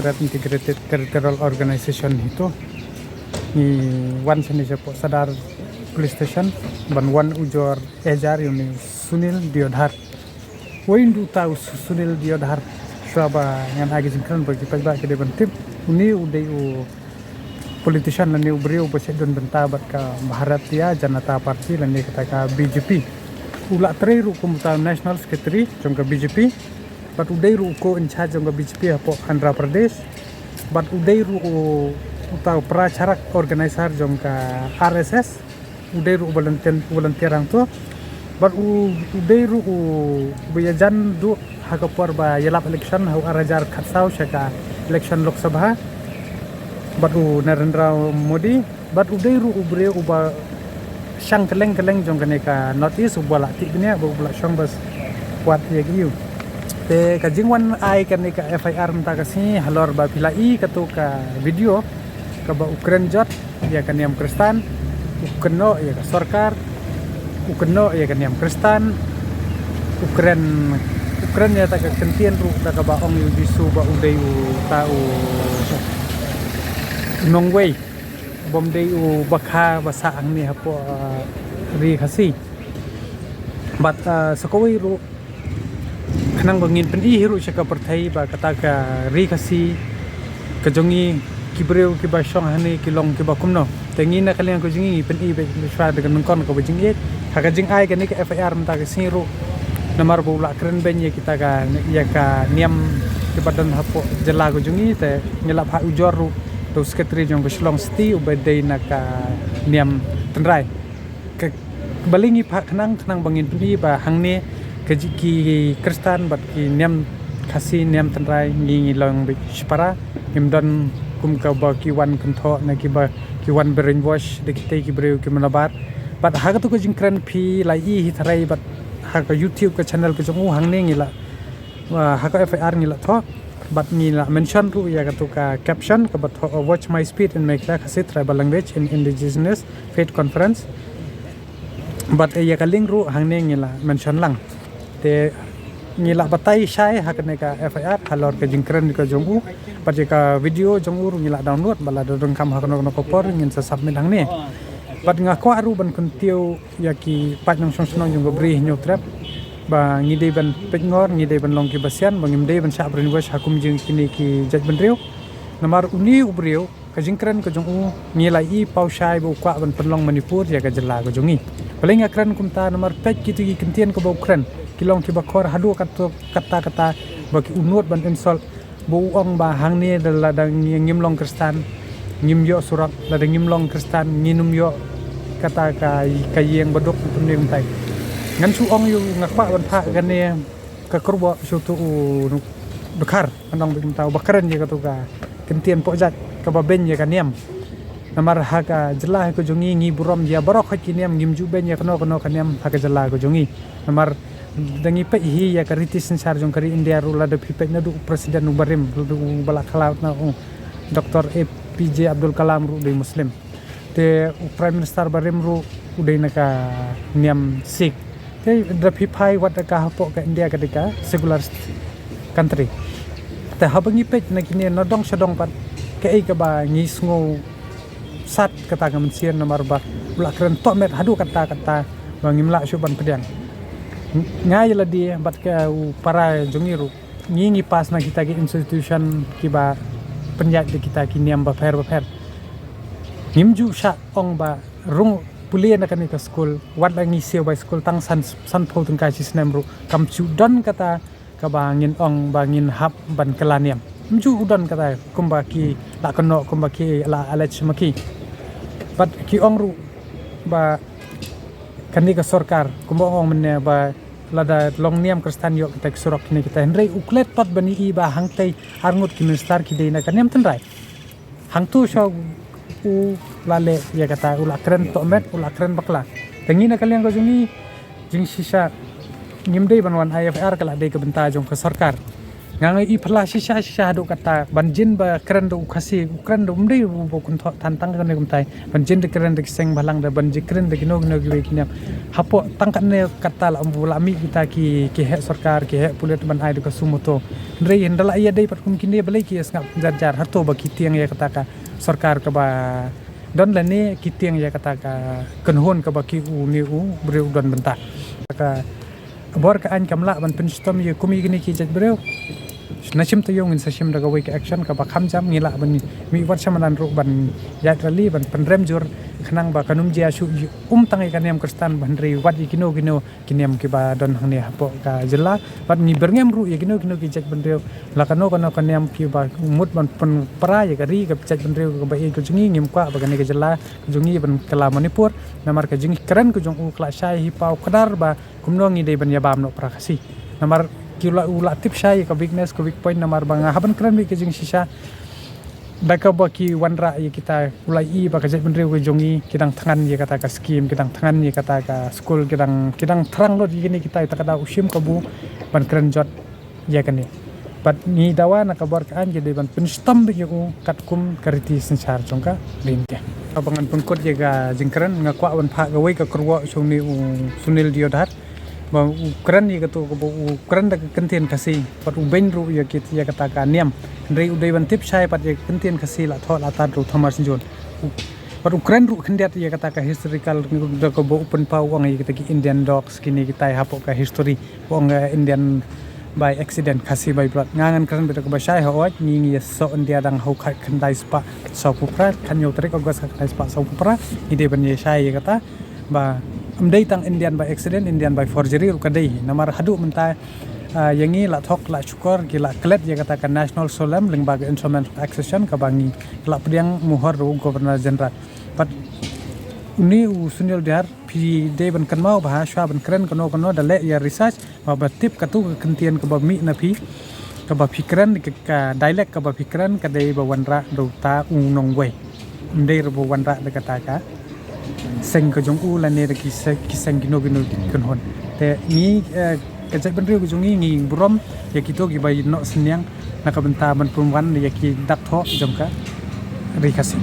Gujarat Integrated Territorial Organization itu ni wan sini sepo sadar police station ban wan ujor ejar yuni Sunil Diodhar wain du tahu Sunil Diodhar saba yang agi singkran bagi pajak ke depan tim uni udai u politician lani ubri u bose don bentabat ka Bharatiya Janata Party lani kata ka BJP ulak teri ru kumta national secretary jongka BJP but udai ru ko in charge jongka BJP apo Andhra Pradesh but udai ru utau pracarak organizer jongka RSS udai ru volunteer ang tu but udai ru bayajan du hakapur ba yelap election hau arajar khatsau shaka election Lok Sabha but Narendra Modi but udai ru ubre uba sang keleng jongka neka notice ubala tiknya ubala shong bas kuat yagiu te kajingwan ai kan neka FIR mta kasi halor ba pilai katu ka video ka ba Ukraine jot ya kan yang Kristan ukeno ya ka sarkar ukeno ya kan yang Kristan Ukraine ya ta ka kentian ru ta ka ba ong yu bisu ba udai u tau nongwei bom dei u bakha basa ang ni hapo ri khasi but sakoi ru kanang bangin pen i hiru shaka perthai ba kata ka ri khasi kajongi kibreu ki ba shong hani kilong ki ba kumno tengi na kalian ko jingi pen i be shwa dengan kon ko jingi haka jing ai kan ni ka FIR mta ka siru namar bu la kren ben ye kita ka ya ka niam ki badan hapo jela ko jingi te nyelap ha ujor ru to secretary jong ko shlong sti ubedai na ka niam tenrai ke balingi pak kanang bangin pen i ba hangni ki Kristan bat ki niam khasi niam tenrai ngi long bi spara imdan kum ka ba ki wan kentho na ki ba ki wan brainwash de ki ki breu ki manabar but ha ka to ko jingkran phi lai i hi tharai but ha ka YouTube ka channel ka jong hang ne ngila ha ka FIR ngila tho but ngila mention ru ya ka to ka caption ka but watch my speech in Mekla khasi tribal language in indigenous faith conference but ya ka link ru hang ne ngila mention lang te ngila batai syai hakne ka FIR halor ke jingkran ka jongu pat ka video jongu ru ngila download bala dong kam hakno no kopor ngin sa submit hang ne pat ngako aru ban kuntiu yaki pat nong song jongu bri nyo trap ba ngide ban pengor ngide ban long ki basian bangimde ban sa brin was hakum jing kini ki jaj ban riu namar uni ubriu ka jingkran ka jongu ngila i pau syai bu kwa ban penlong Manipur ya ka jela ka jongi paling akran kumta namar pek kitu ki kentian ko ba Ukraine kilong ki bakor hadu kata bagi unut ban insol bu ong ba hang ni ladang ngimlong Kristan ngimyo surat ladang ngimlong Kristan nginum yo kata kayeng badok tuning tai ngan su ong yu ngakpa ban pha gan ne ka kurbo su tu bekar andong bin tau bakaran je ka tu ka kentian pojat ka ba ben je ka niam namar ha ka jelah ko jongi ngi burom dia barok ki niam ngimju ben ya kono ka niam ha ka jelah ko jongi namar dangi pe hi ya kariti sensar jong kari India rula de pipe na du presiden ubarim du balak laut na Dr. APJ Abdul Kalam ru de muslim te prime minister barim ru udai na ka niam sik te the pipai wat ka hapo ka India ketika secular country te habangi pe na kini nodong sedong pat ke ka ba ngisngo sat kata ka mensian nomor ba ulak keren tomet hadu kata bangimla syuban pedang ngai la dia bat ka para jongiru ngingi pas na kita ki institution ki ba penjat di kita ki niam ba pher ngimju sha ong ba rung pulian kan ka school wat la ngi seo ba school tang san pho tung ka system ru kam chu don kata ka ba ngin ong ba ngin hap ban kelaniam ngimju udon kata kumba ki la kono kumba ki la alech maki bat ki ong ru ba kan ka sarkar kumba ong men ba lada long niam Kristan yo kita surok kini kita hendrai uklet pat bani i ba hangtai arngut ki minister ki deina kan niam tenrai hangtu so u lale ya kata ula keren tomet ula keren bakla tengi na kalian ko jing sisa ngimdei banwan IFR kala dei ke benta jong ke sarkar ngangai I phala shisha do kata banjin ba keren do khasi keren do mdei bo kun tantang kan kum tai banjin de keren de seng balang da banjin keren de gino gino gi kinyam hapo tangkat ne kata la lami kita ki he sarkar ki he pulit ban ai do kasumoto rei hendala ia dei pat kum kini balai ki ngap jar hato ba kitiang ya kata ka sarkar ka ba don la ne kitiang ya kata ka kenhon ka ba ki u ni u breu don bentar ka bor ka an kamla ban penstom ye kumi gini ki jat breu nashim to yong in sashim daga wake action ka ba kham jam ngila ban mi wat samanan ru ban yat rali ban penrem jur khnang ba kanum jia shu tangai kaniam kristan ban ri wat gino kiniam ki ba don hang ne hapo ka jela bat ni berngem ru ye gino ki jat ban reu la kano kaniam ki ba mut ban pen pra ye ka ri ka jat ban reu ka ba e ko jingi ngim kwa ba ne ka jela jungi ban kala manipur namar ka jingi keren ko jong u kla shai hi pau kadar ba kumno ngi de ban ya bam no prakasi namar kila ula tip saya ke weakness ke weak point namar bang haban keren bi ke jing sisa daka baki wanra ye kita ulai ba ka jet benreu ke jongi kidang tangan ye kata ka scheme kidang tangan ye kata ka school kidang terang lo gini kita kada usim kabu ban keren jot ya kan ni bat ni dawa na kabar kan jadi ban penstom bi ku katkum kariti sensar jongka linte abangan pengkot ye ga jing keren ngakwa ban pha ga wei ka kurwa sungni sunil diodhat ba ukran ni kato ko ukran da kentien kasi pat uben ru ya kit ya kata ka niam rei udai ban tip sai pat ya kentien kasi la thot la tan ru thamar sinjon pat ukran ru khendiat ya kata ka historical da ko bo open pau ang ya kata ki Indian dogs kini kita hapo ka history wong Indian by accident kasi by blood ngangan kran beta ko ba sai ho ni ya so India dang ho khat khandai spa so pupra kan yo trek ogos khandai spa so pupra ide ban ye sai ya kata ba amdai tang Indian by accident Indian by forgery ru kadai namar hadu menta yangi la thok la chukor gila klet ya katakan national solemn lembaga instrument of accession ka bangi la priang muhor ru governor general pat uni usunil dar pi de ban kan mau bahasa ban keren kono dale ya research ba tip katu kentian ka ba mi na pi ka ba fikran ka dialect ka ba fikran ka dei ba wanra ru ta nong we ndei ru wanra de kataka seng ko jong u la ne ki seng gino kan hon te ni ka jat ban riu ko jong ngi brom ya kito ki bai no senyang na ka benta ban pumwan ya ki dak tho jong ka ri khasi